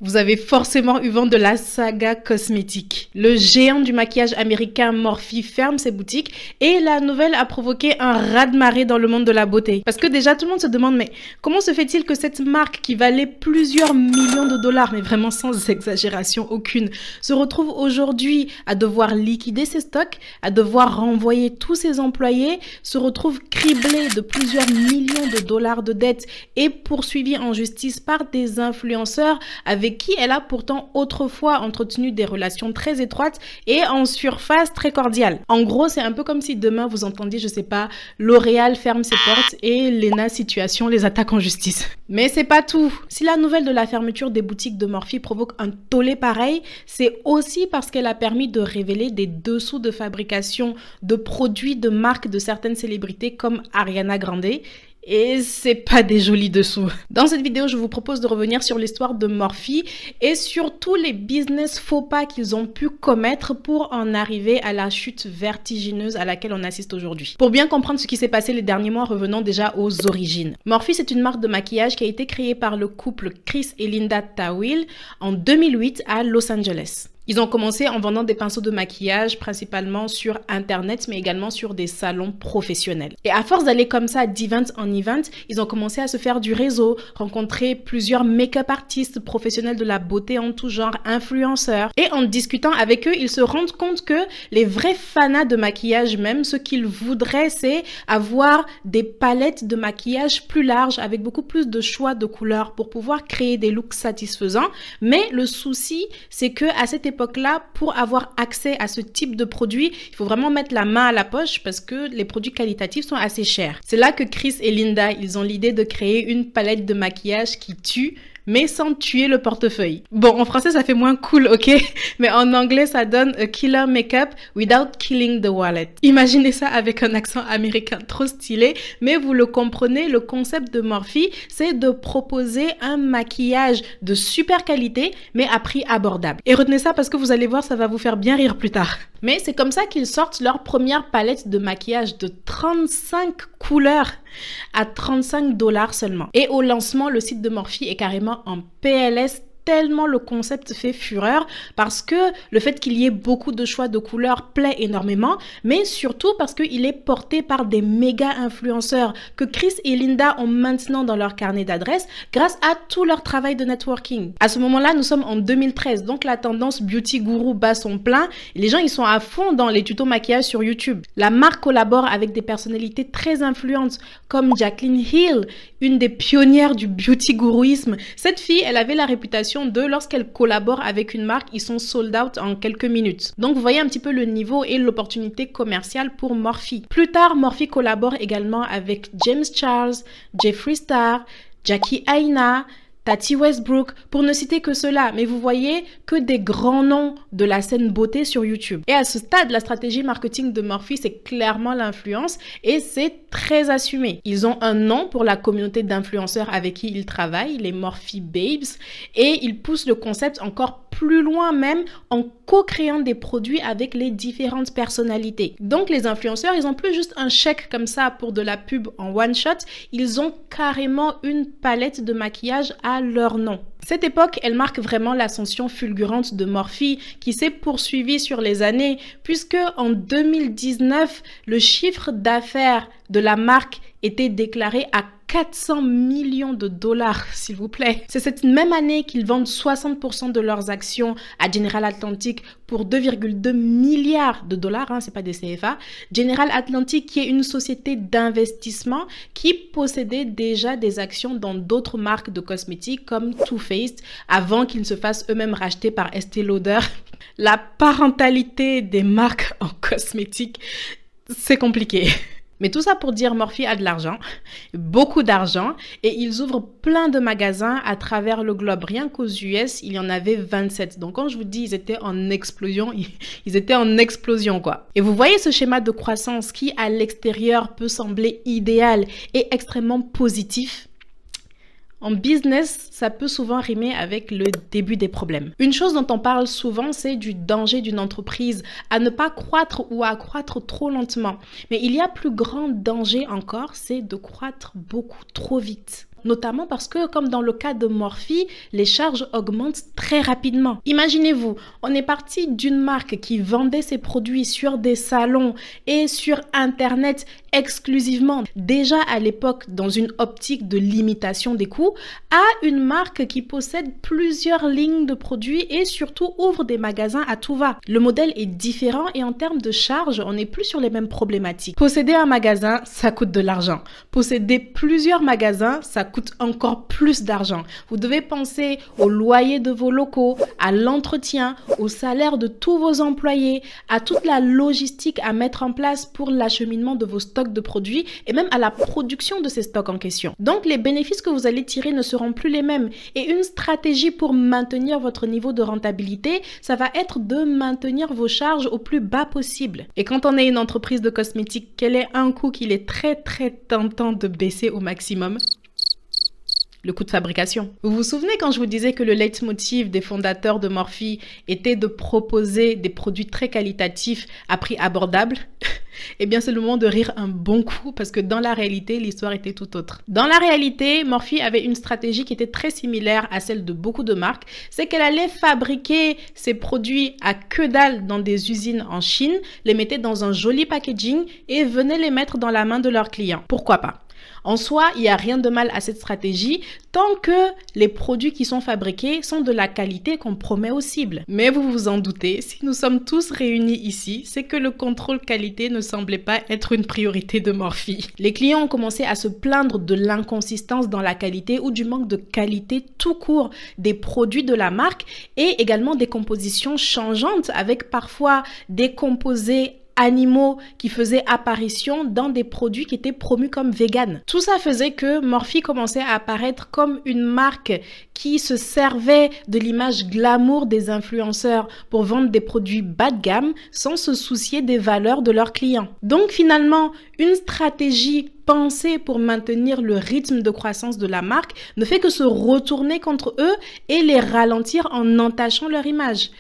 Vous avez forcément eu vent de la saga cosmétique. Le géant du maquillage américain Morphe ferme ses boutiques et la nouvelle a provoqué un raz-de-marée dans le monde de la beauté. Parce que déjà tout le monde se demande mais comment se fait-il que cette marque qui valait plusieurs millions de dollars, mais vraiment sans exagération aucune, se retrouve aujourd'hui à devoir liquider ses stocks, à devoir renvoyer tous ses employés, se retrouve criblée de plusieurs millions de dollars de dettes et poursuivie en justice par des influenceurs avec qui elle a pourtant autrefois entretenu des relations très étroites et en surface très cordiales. En gros, c'est un peu comme si demain vous entendiez, je sais pas, L'Oréal ferme ses portes et Lena Situation les attaque en justice. Mais c'est pas tout. Si la nouvelle de la fermeture des boutiques de Morphe provoque un tollé pareil, c'est aussi parce qu'elle a permis de révéler des dessous de fabrication de produits de marques de certaines célébrités comme Ariana Grande. Et c'est pas des jolis dessous. Dans cette vidéo, je vous propose de revenir sur l'histoire de Morphe et sur tous les business faux pas qu'ils ont pu commettre pour en arriver à la chute vertigineuse à laquelle on assiste aujourd'hui. Pour bien comprendre ce qui s'est passé les derniers mois, revenons déjà aux origines. Morphe, c'est une marque de maquillage qui a été créée par le couple Chris et Linda Tawil en 2008 à Los Angeles. Ils ont commencé en vendant des pinceaux de maquillage, principalement sur Internet, mais également sur des salons professionnels. Et à force d'aller comme ça d'event en event, ils ont commencé à se faire du réseau, rencontrer plusieurs make-up artistes professionnels de la beauté en tout genre, influenceurs. Et en discutant avec eux, ils se rendent compte que les vrais fanas de maquillage même, ce qu'ils voudraient, c'est avoir des palettes de maquillage plus larges, avec beaucoup plus de choix de couleurs pour pouvoir créer des looks satisfaisants. Mais le souci, c'est que à cette époque-là, pour avoir accès à ce type de produit, il faut vraiment mettre la main à la poche parce que les produits qualitatifs sont assez chers. C'est là que Chris et Linda, ils ont l'idée de créer une palette de maquillage qui tue, mais sans tuer le portefeuille. Bon, en français, ça fait moins cool, ok? Mais en anglais, ça donne a killer makeup without killing the wallet. Imaginez ça avec un accent américain trop stylé, mais vous le comprenez, le concept de Morphe, c'est de proposer un maquillage de super qualité, mais à prix abordable. Et retenez ça parce que vous allez voir, ça va vous faire bien rire plus tard. Mais c'est comme ça qu'ils sortent leur première palette de maquillage de 35 couleurs à 35 $ seulement. Et au lancement, le site de Morphe est carrément en PLS tellement le concept fait fureur parce que le fait qu'il y ait beaucoup de choix de couleurs plaît énormément, mais surtout parce qu'il est porté par des méga influenceurs que Chris et Linda ont maintenant dans leur carnet d'adresses grâce à tout leur travail de networking. À ce moment-là, nous sommes en 2013, donc la tendance beauty guru bat son plein et les gens ils sont à fond dans les tutos maquillage sur YouTube. La marque collabore avec des personnalités très influentes comme Jaclyn Hill, une des pionnières du beauty guruisme. Cette fille, elle avait la réputation de lorsqu'elle collabore avec une marque, ils sont sold out en quelques minutes. Donc vous voyez un petit peu le niveau et l'opportunité commerciale pour Morphe. Plus tard, Morphe collabore également avec James Charles, Jeffree Star, Jackie Aina, Tati Westbrook, pour ne citer que cela. Mais vous voyez que des grands noms de la scène beauté sur YouTube. Et à ce stade, la stratégie marketing de Morphe, c'est clairement l'influence et c'est très assumé. Ils ont un nom pour la communauté d'influenceurs avec qui ils travaillent, les Morphe Babes, et ils poussent le concept encore plus loin même en co-créant des produits avec les différentes personnalités. Donc les influenceurs, ils n'ont plus juste un chèque comme ça pour de la pub en one shot, ils ont carrément une palette de maquillage à leur nom. Cette époque, elle marque vraiment l'ascension fulgurante de Morphe qui s'est poursuivie sur les années puisque en 2019, le chiffre d'affaires de la marque était déclaré à 400 millions de dollars, s'il vous plaît. C'est cette même année qu'ils vendent 60% de leurs actions à General Atlantic pour 2,2 milliards de dollars, c'est pas des CFA. General Atlantic qui est une société d'investissement qui possédait déjà des actions dans d'autres marques de cosmétiques comme Too Faced avant qu'ils ne se fassent eux-mêmes racheter par Estée Lauder. La parentalité des marques en cosmétique, c'est compliqué. Mais tout ça pour dire Morphe a de l'argent, beaucoup d'argent, et ils ouvrent plein de magasins à travers le globe. Rien qu'aux US, il y en avait 27. Donc quand je vous dis ils étaient en explosion, ils étaient en explosion quoi. Et vous voyez ce schéma de croissance qui à l'extérieur peut sembler idéal et extrêmement positif. En business, ça peut souvent rimer avec le début des problèmes. Une chose dont on parle souvent, c'est du danger d'une entreprise à ne pas croître ou à croître trop lentement. Mais il y a plus grand danger encore, c'est de croître beaucoup trop vite. notamment parce que, comme dans le cas de Morphe, les charges augmentent très rapidement. Imaginez-vous, on est parti d'une marque qui vendait ses produits sur des salons et sur Internet exclusivement, déjà à l'époque dans une optique de limitation des coûts, à une marque qui possède plusieurs lignes de produits et surtout ouvre des magasins à tout va. Le modèle est différent et en termes de charges, on n'est plus sur les mêmes problématiques. Posséder un magasin, ça coûte de l'argent. Posséder plusieurs magasins, ça coûte encore plus d'argent. Vous devez penser au loyer de vos locaux, à l'entretien, au salaire de tous vos employés, à toute la logistique à mettre en place pour l'acheminement de vos stocks de produits et même à la production de ces stocks en question. Donc les bénéfices que vous allez tirer ne seront plus les mêmes et une stratégie pour maintenir votre niveau de rentabilité, ça va être de maintenir vos charges au plus bas possible. Et quand on est une entreprise de cosmétiques, quel est un coût qu'il est très tentant de baisser au maximum? Le coût de fabrication. Vous vous souvenez quand je vous disais que le leitmotiv des fondateurs de Morphe était de proposer des produits très qualitatifs à prix abordable? Eh bien, c'est le moment de rire un bon coup parce que dans la réalité, l'histoire était tout autre. Dans la réalité, Morphe avait une stratégie qui était très similaire à celle de beaucoup de marques. C'est qu'elle allait fabriquer ses produits à que dalle dans des usines en Chine, les mettait dans un joli packaging et venait les mettre dans la main de leurs clients. Pourquoi pas? En soi, il n'y a rien de mal à cette stratégie tant que les produits qui sont fabriqués sont de la qualité qu'on promet aux cibles. Mais vous vous en doutez, si nous sommes tous réunis ici, c'est que le contrôle qualité ne semblait pas être une priorité de Morphe. Les clients ont commencé à se plaindre de l'inconsistance dans la qualité ou du manque de qualité tout court des produits de la marque et également des compositions changeantes avec parfois des composés animaux qui faisaient apparition dans des produits qui étaient promus comme vegan. Tout ça faisait que Morphe commençait à apparaître comme une marque qui se servait de l'image glamour des influenceurs pour vendre des produits bas de gamme sans se soucier des valeurs de leurs clients. Donc finalement, une stratégie pensée pour maintenir le rythme de croissance de la marque ne fait que se retourner contre eux et les ralentir en entachant leur image.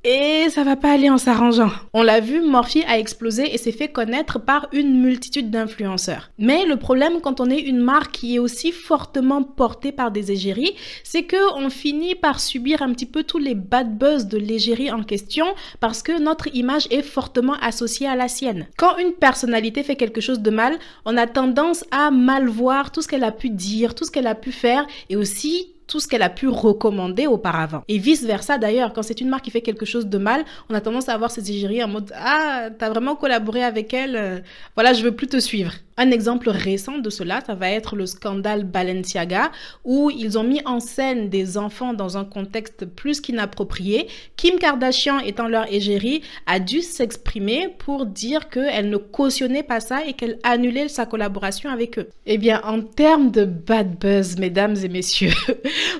Et ça va pas aller en s'arrangeant. On l'a vu, Morphe a explosé et s'est fait connaître par une multitude d'influenceurs. Mais le problème quand on est une marque qui est aussi fortement portée par des égéries, c'est qu'on finit par subir un petit peu tous les bad buzz de l'égérie en question parce que notre image est fortement associée à la sienne. Quand une personnalité fait quelque chose de mal, on a tendance à mal voir tout ce qu'elle a pu dire, tout ce qu'elle a pu faire et aussi tout ce qu'elle a pu recommander auparavant. Et vice-versa d'ailleurs, quand c'est une marque qui fait quelque chose de mal, on a tendance à avoir ces égéries en mode « Ah, t'as vraiment collaboré avec elle, voilà, je veux plus te suivre ». Un exemple récent de cela, ça va être le scandale Balenciaga, où ils ont mis en scène des enfants dans un contexte plus qu'inapproprié. Kim Kardashian, étant leur égérie, a dû s'exprimer pour dire qu'elle ne cautionnait pas ça et qu'elle annulait sa collaboration avec eux. Eh bien, en termes de bad buzz, mesdames et messieurs,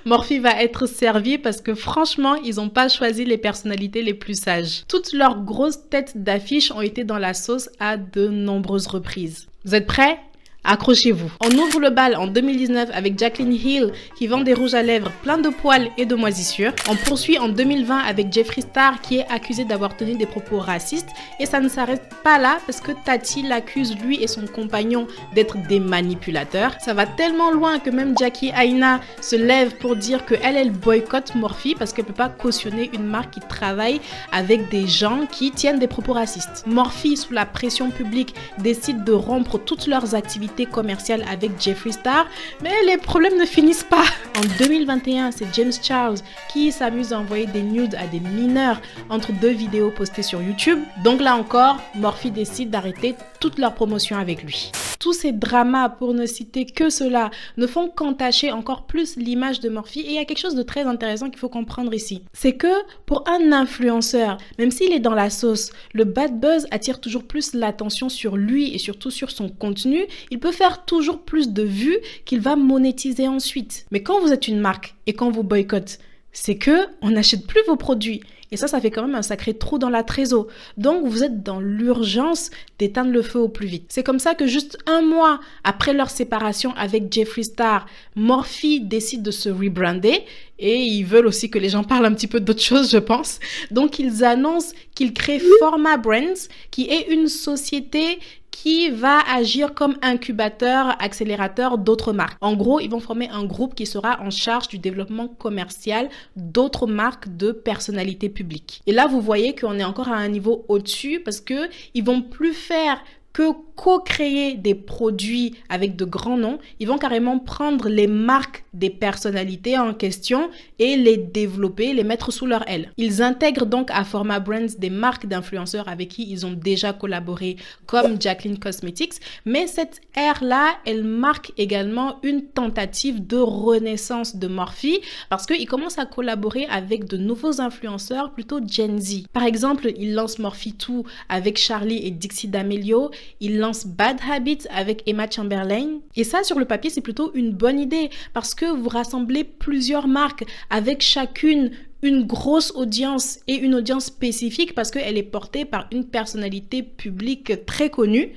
Morphe va être servi parce que franchement, ils n'ont pas choisi les personnalités les plus sages. Toutes leurs grosses têtes d'affiche ont été dans la sauce à de nombreuses reprises. Vous êtes prêts? Accrochez-vous. On ouvre le bal en 2019 avec Jaclyn Hill qui vend des rouges à lèvres pleins de poils et de moisissures. On poursuit en 2020 avec Jeffree Star qui est accusé d'avoir tenu des propos racistes et ça ne s'arrête pas là parce que Tati l'accuse lui et son compagnon d'être des manipulateurs. Ça va tellement loin que même Jackie Aina se lève pour dire qu'elle boycotte Morphe parce qu'elle peut pas cautionner une marque qui travaille avec des gens qui tiennent des propos racistes. Morphe, sous la pression publique, décide de rompre toutes leurs activités commerciale avec Jeffree Star, mais les problèmes ne finissent pas. En 2021, c'est James Charles qui s'amuse à envoyer des nudes à des mineurs entre deux vidéos postées sur YouTube. Donc là encore, Morphe décide d'arrêter toute leur promotion avec lui. Tous ces dramas, pour ne citer que cela, ne font qu'entacher encore plus l'image de Morphe et il y a quelque chose de très intéressant qu'il faut comprendre ici. C'est que pour un influenceur, même s'il est dans la sauce, le bad buzz attire toujours plus l'attention sur lui et surtout sur son contenu. Il peut faire toujours plus de vues qu'il va monétiser ensuite. Mais quand vous êtes une marque et quand vous boycottez, c'est que on n'achète plus vos produits. Et ça fait quand même un sacré trou dans la trésor. Donc, vous êtes dans l'urgence d'éteindre le feu au plus vite. C'est comme ça que juste un mois après leur séparation avec Jeffree Star, Morphe décide de se rebrander et ils veulent aussi que les gens parlent un petit peu d'autre chose, je pense. Donc, ils annoncent qu'ils créent Forma Brands, qui est une société qui va agir comme incubateur, accélérateur d'autres marques. En gros, ils vont former un groupe qui sera en charge du développement commercial d'autres marques de personnalités publiques. Et là, vous voyez qu'on est encore à un niveau au-dessus parce que ils vont plus faire que co-créer des produits avec de grands noms. Ils vont carrément prendre les marques des personnalités en question et les développer, les mettre sous leur aile. Ils intègrent donc à Forma Brands des marques d'influenceurs avec qui ils ont déjà collaboré, comme Jaclyn Cosmetics. Mais cette ère-là, elle marque également une tentative de renaissance de Morphe parce qu'ils commencent à collaborer avec de nouveaux influenceurs plutôt Gen Z. Par exemple, ils lancent Morphe2 avec Charli et Dixie D'Amelio. Ils lancent Bad Habits avec Emma Chamberlain. Et ça, sur le papier, c'est plutôt une bonne idée parce que vous rassemblez plusieurs marques avec chacune une grosse audience et une audience spécifique parce qu'elle est portée par une personnalité publique très connue.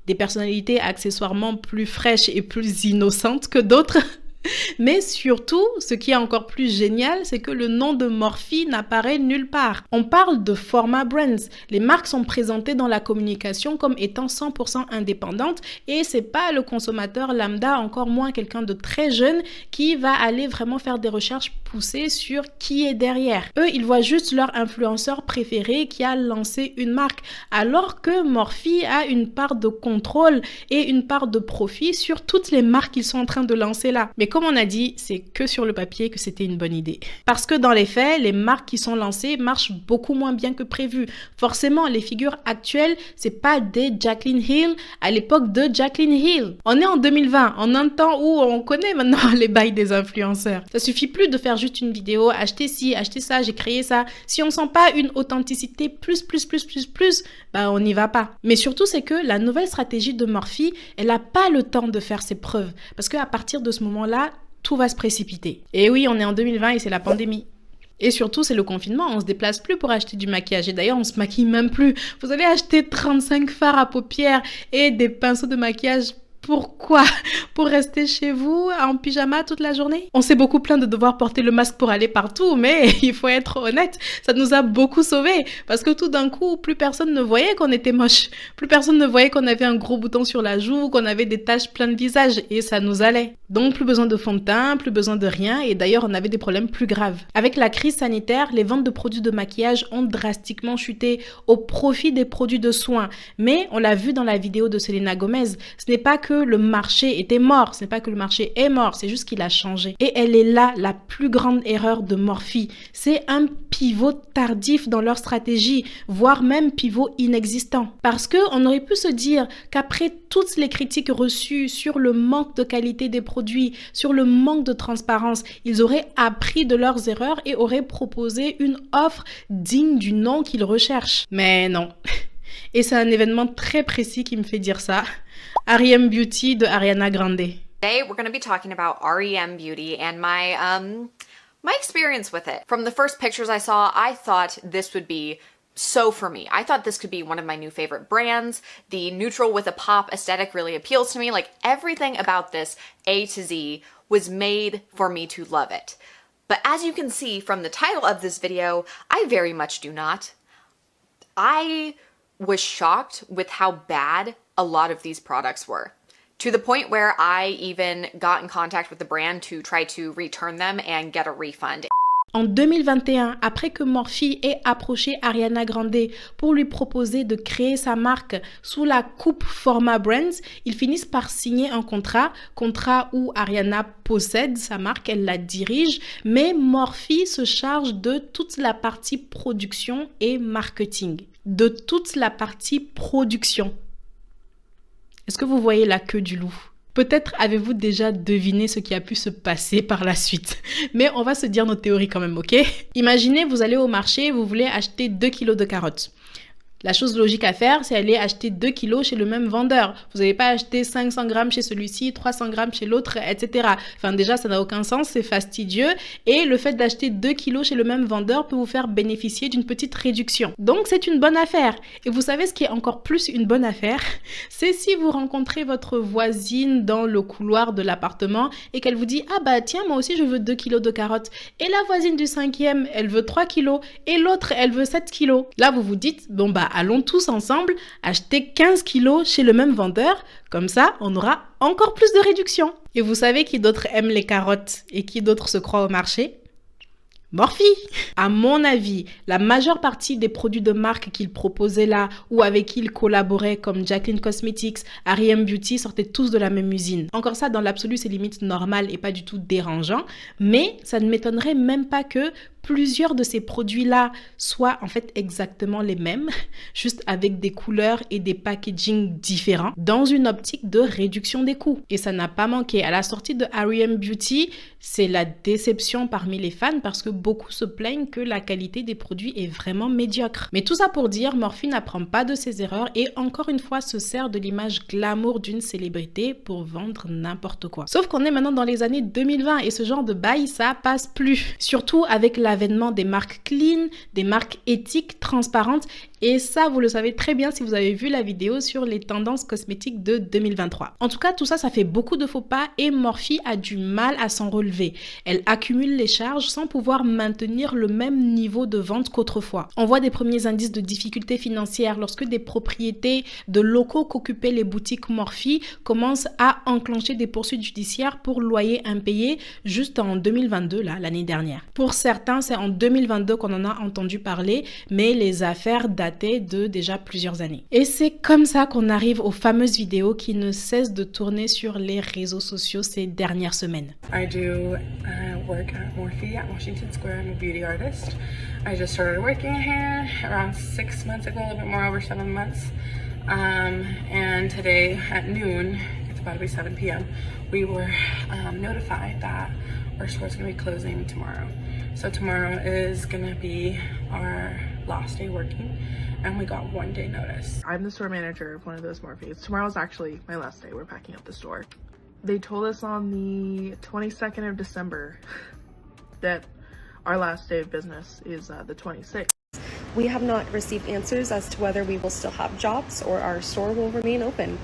Des personnalités accessoirement plus fraîches et plus innocentes que d'autres. Mais surtout, ce qui est encore plus génial, c'est que le nom de Morphe n'apparaît nulle part. On parle de Forma Brands. Les marques sont présentées dans la communication comme étant 100% indépendantes et c'est pas le consommateur lambda, encore moins quelqu'un de très jeune, qui va aller vraiment faire des recherches poussées sur qui est derrière. Eux, ils voient juste leur influenceur préféré qui a lancé une marque, alors que Morphe a une part de contrôle et une part de profit sur toutes les marques qu'ils sont en train de lancer là. Mais comme on a dit, c'est que sur le papier que c'était une bonne idée. Parce que dans les faits, les marques qui sont lancées marchent beaucoup moins bien que prévu. Forcément, les figures actuelles, c'est pas des Jaclyn Hill à l'époque de Jaclyn Hill. On est en 2020, en un temps où on connaît maintenant les bails des influenceurs. Ça suffit plus de faire juste une vidéo, acheter ci, acheter ça, j'ai créé ça. Si on sent pas une authenticité plus, bah on n'y va pas. Mais surtout, c'est que la nouvelle stratégie de Morphe, elle a pas le temps de faire ses preuves. Parce qu'à partir de ce moment-là, tout va se précipiter. Et oui, on est en 2020 et c'est la pandémie. Et surtout, c'est le confinement, on se déplace plus pour acheter du maquillage. Et d'ailleurs, on se maquille même plus. Vous allez acheter 35 fards à paupières et des pinceaux de maquillage. Pourquoi? Pour rester chez vous en pyjama toute la journée? On s'est beaucoup plaint de devoir porter le masque pour aller partout, mais il faut être honnête, ça nous a beaucoup sauvés. Parce que tout d'un coup, plus personne ne voyait qu'on était moche. Plus personne ne voyait qu'on avait un gros bouton sur la joue, qu'on avait des taches plein de visage. Et ça nous allait. Donc plus besoin de fond de teint, plus besoin de rien. Et d'ailleurs, on avait des problèmes plus graves. Avec la crise sanitaire, les ventes de produits de maquillage ont drastiquement chuté au profit des produits de soins. Mais on l'a vu dans la vidéo de Selena Gomez, ce n'est pas que le marché était mort, ce n'est pas que le marché est mort, c'est juste qu'il a changé. Et elle est là, la plus grande erreur de Morphe. C'est un pivot tardif dans leur stratégie, voire même pivot inexistant. Parce que on aurait pu se dire qu'après toutes les critiques reçues sur le manque de qualité des produits, sur le manque de transparence, ils auraient appris de leurs erreurs et auraient proposé une offre digne du nom qu'ils recherchent. Mais non. Et c'est un événement très précis qui me fait dire ça. R.E.M. Beauty de Ariana Grande. Today we're going to be talking about R.E.M. Beauty and my experience with it. From the first pictures I saw, I thought this would be so for me. I thought this could be one of my new favorite brands. The neutral with a pop aesthetic really appeals to me. Like everything about this A to Z was made for me to love it. But as you can see from the title of this video, I very much do not. I was shocked with how bad a lot of these products were, to the point where I even got in contact with the brand to try to return them and get a refund. En 2021, après que Morphe ait approché Ariana Grande pour lui proposer de créer sa marque sous la coupe Forma Brands, ils finissent par signer un contrat où Ariana possède sa marque, elle la dirige, mais Morphe se charge de toute la partie production et marketing. De toute la partie production. Est-ce que vous voyez la queue du loup? Peut-être avez-vous déjà deviné ce qui a pu se passer par la suite. Mais on va se dire nos théories quand même, ok? Imaginez, vous allez au marché, vous voulez acheter 2 kilos de carottes. La chose logique à faire, c'est aller acheter 2 kilos chez le même vendeur. Vous n'allez pas acheter 500 grammes chez celui-ci, 300 grammes chez l'autre, etc. Enfin, déjà, ça n'a aucun sens, c'est fastidieux. Et le fait d'acheter 2 kilos chez le même vendeur peut vous faire bénéficier d'une petite réduction. Donc, c'est une bonne affaire. Et vous savez ce qui est encore plus une bonne affaire? C'est si vous rencontrez votre voisine dans le couloir de l'appartement et qu'elle vous dit « Ah bah tiens, moi aussi je veux 2 kilos de carottes. » Et la voisine du 5e, elle veut 3 kilos. Et l'autre, elle veut 7 kilos. Là, vous vous dites « Bon bah, allons tous ensemble acheter 15 kilos chez le même vendeur. Comme ça, on aura encore plus de réduction. Et vous savez qui d'autre aime les carottes et qui d'autre se croit au marché? Morphe. À mon avis, la majeure partie des produits de marque qu'il proposait là ou avec qui il collaborait comme Jaclyn Cosmetics, R.E.M. Beauty sortaient tous de la même usine. Encore ça, dans l'absolu, c'est limite normal et pas du tout dérangeant, mais ça ne m'étonnerait même pas que plusieurs de ces produits-là soient en fait exactement les mêmes, juste avec des couleurs et des packaging différents, dans une optique de réduction des coûts. Et ça n'a pas manqué. À la sortie de R.E.M. Beauty, c'est la déception parmi les fans parce que beaucoup se plaignent que la qualité des produits est vraiment médiocre. Mais tout ça pour dire, Morphe n'apprend pas de ses erreurs et encore une fois se sert de l'image glamour d'une célébrité pour vendre n'importe quoi. Sauf qu'on est maintenant dans les années 2020 et ce genre de bail, ça passe plus. Surtout avec l'avènement des marques clean, des marques éthiques, transparentes. Et ça, vous le savez très bien si vous avez vu la vidéo sur les tendances cosmétiques de 2023. En tout cas, tout ça, ça fait beaucoup de faux pas et Morphe a du mal à s'en relever. Elle accumule les charges sans pouvoir maintenir le même niveau de vente qu'autrefois. On voit des premiers indices de difficultés financières lorsque des propriétés de locaux qu'occupaient les boutiques Morphe commencent à enclencher des poursuites judiciaires pour loyers impayés juste en 2022, là, l'année dernière. Pour certains, c'est en 2022 qu'on en a entendu parler, mais les affaires datent de déjà plusieurs années. Et c'est comme ça qu'on arrive aux fameuses vidéos qui ne cessent de tourner sur les réseaux sociaux ces dernières semaines. I do work at Morphe at Washington Square. I'm a beauty artist. I just started working here around 6 months ago, a little bit more over 7 months. And today at noon, it's about to be 7 p.m., we were notified that our store's going to be closing tomorrow. So tomorrow is going to be our last day working, and we got 1 day notice. I'm the store manager of one of those Morphes. Tomorrow's actually my last day. We're packing up the store. They told us on the 22nd of December that our last day of business is the 26th. We have not received answers as to whether we will still have jobs or our store will remain open.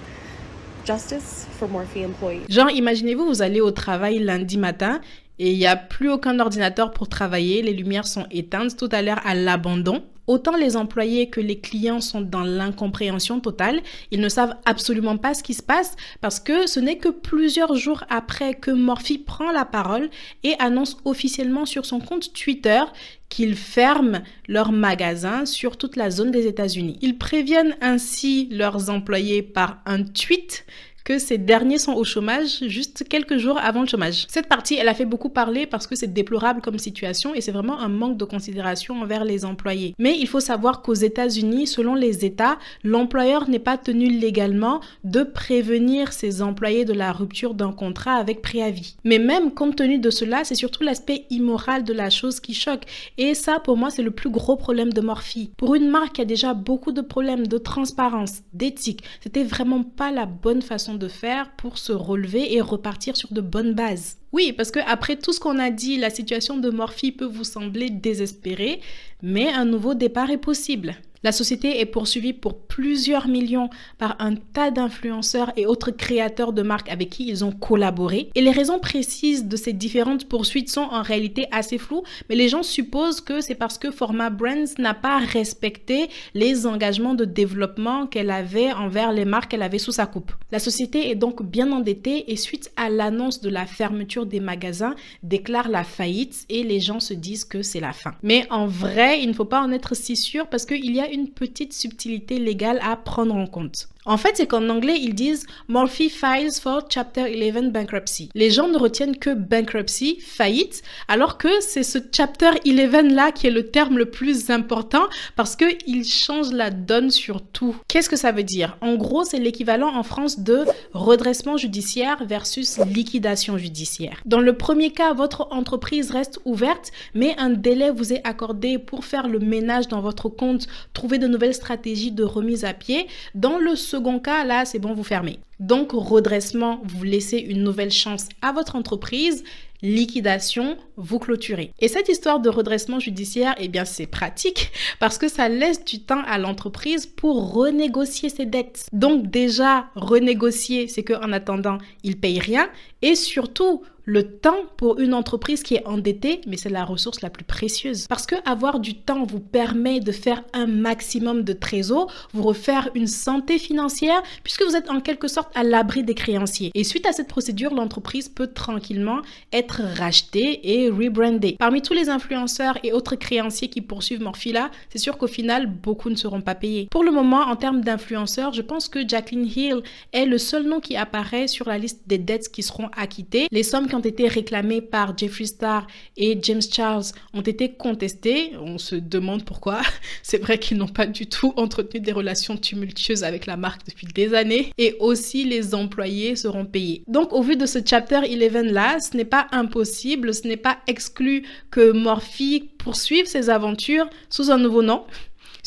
Justice for Morphe employees. Genre, imaginez-vous, vous allez au travail lundi matin et il n'y a plus aucun ordinateur pour travailler, les lumières sont éteintes, tout à l'heure à l'abandon. Autant les employés que les clients sont dans l'incompréhension totale, ils ne savent absolument pas ce qui se passe parce que ce n'est que plusieurs jours après que Morphe prend la parole et annonce officiellement sur son compte Twitter qu'ils ferment leur magasin sur toute la zone des États-Unis. Ils préviennent ainsi leurs employés par un tweet que ces derniers sont au chômage juste quelques jours avant le chômage. Cette partie, elle a fait beaucoup parler parce que c'est déplorable comme situation et c'est vraiment un manque de considération envers les employés. Mais il faut savoir qu'aux États-Unis, selon les États, l'employeur n'est pas tenu légalement de prévenir ses employés de la rupture d'un contrat avec préavis. Mais même compte tenu de cela, c'est surtout l'aspect immoral de la chose qui choque. Et ça, pour moi, c'est le plus gros problème de Morphe. Pour une marque qui a déjà beaucoup de problèmes de transparence, d'éthique, c'était vraiment pas la bonne façon de faire pour se relever et repartir sur de bonnes bases. Oui, parce que après tout ce qu'on a dit, la situation de Morphe peut vous sembler désespérée, mais un nouveau départ est possible. La société est poursuivie pour plusieurs millions par un tas d'influenceurs et autres créateurs de marques avec qui ils ont collaboré. Et les raisons précises de ces différentes poursuites sont en réalité assez floues, mais les gens supposent que c'est parce que Forma Brands n'a pas respecté les engagements de développement qu'elle avait envers les marques qu'elle avait sous sa coupe. La société est donc bien endettée et suite à l'annonce de la fermeture des magasins, déclare la faillite et les gens se disent que c'est la fin. Mais en vrai, il ne faut pas en être si sûr parce qu'il y a une petite subtilité légale à prendre en compte. En fait, c'est qu'en anglais, ils disent « Morphe files for Chapter 11 bankruptcy ». Les gens ne retiennent que bankruptcy, faillite, alors que c'est ce Chapter 11 là qui est le terme le plus important parce qu'il change la donne sur tout. Qu'est-ce que ça veut dire? En gros, c'est l'équivalent en France de redressement judiciaire versus liquidation judiciaire. Dans le premier cas, votre entreprise reste ouverte, mais un délai vous est accordé pour faire le ménage dans votre compte, trouver de nouvelles stratégies de remise à pied. Dans le second cas, là, c'est bon, vous fermez. Donc, redressement, vous laissez une nouvelle chance à votre entreprise. liquidation, vous clôturez. Et cette histoire de redressement judiciaire, eh bien c'est pratique parce que ça laisse du temps à l'entreprise pour renégocier ses dettes. Donc déjà, renégocier, c'est qu'en attendant, il paye rien et surtout, le temps pour une entreprise qui est endettée, mais c'est la ressource la plus précieuse. Parce que avoir du temps vous permet de faire un maximum de trésor, vous refaire une santé financière, puisque vous êtes en quelque sorte à l'abri des créanciers. Et suite à cette procédure, l'entreprise peut tranquillement être rachetée et rebrandée. Parmi tous les influenceurs et autres créanciers qui poursuivent Morphe, c'est sûr qu'au final, beaucoup ne seront pas payés. Pour le moment, en termes d'influenceurs, je pense que Jaclyn Hill est le seul nom qui apparaît sur la liste des dettes qui seront acquittées. Les sommes qui ont été réclamés par Jeffree Star et James Charles ont été contestés. On se demande pourquoi. C'est vrai qu'ils n'ont pas du tout entretenu des relations tumultueuses avec la marque depuis des années. Et aussi, les employés seront payés. Donc, au vu de ce chapter 11 là, ce n'est pas impossible, ce n'est pas exclu que Morphe poursuive ses aventures sous un nouveau nom,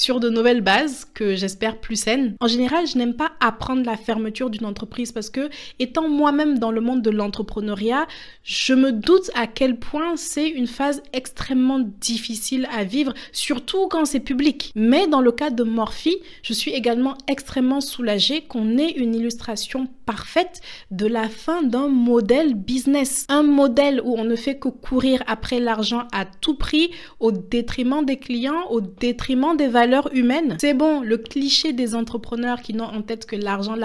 sur de nouvelles bases que j'espère plus saines. En général, je n'aime pas apprendre la fermeture d'une entreprise parce que, étant moi-même dans le monde de l'entrepreneuriat, je me doute à quel point c'est une phase extrêmement difficile à vivre, surtout quand c'est public. Mais dans le cas de Morphe, je suis également extrêmement soulagée qu'on ait une illustration parfaite de la fin d'un modèle business. Un modèle où on ne fait que courir après l'argent à tout prix, au détriment des clients, au détriment des valeurs humaines. C'est bon, le cliché des entrepreneurs qui n'ont en tête que l'argent,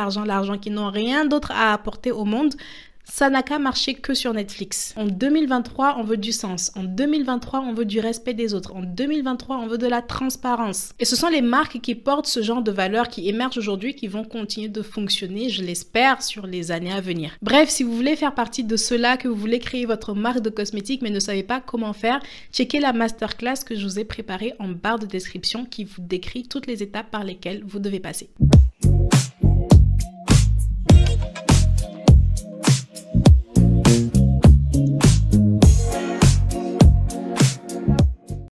qui n'ont rien d'autre à apporter au monde, ça n'a qu'à marcher que sur Netflix. En 2023, on veut du sens. En 2023, on veut du respect des autres. En 2023, on veut de la transparence. Et ce sont les marques qui portent ce genre de valeurs qui émergent aujourd'hui, qui vont continuer de fonctionner, je l'espère, sur les années à venir. Bref, si vous voulez faire partie de ceux-là, que vous voulez créer votre marque de cosmétiques mais ne savez pas comment faire, checkez la masterclass que je vous ai préparée en barre de description qui vous décrit toutes les étapes par lesquelles vous devez passer.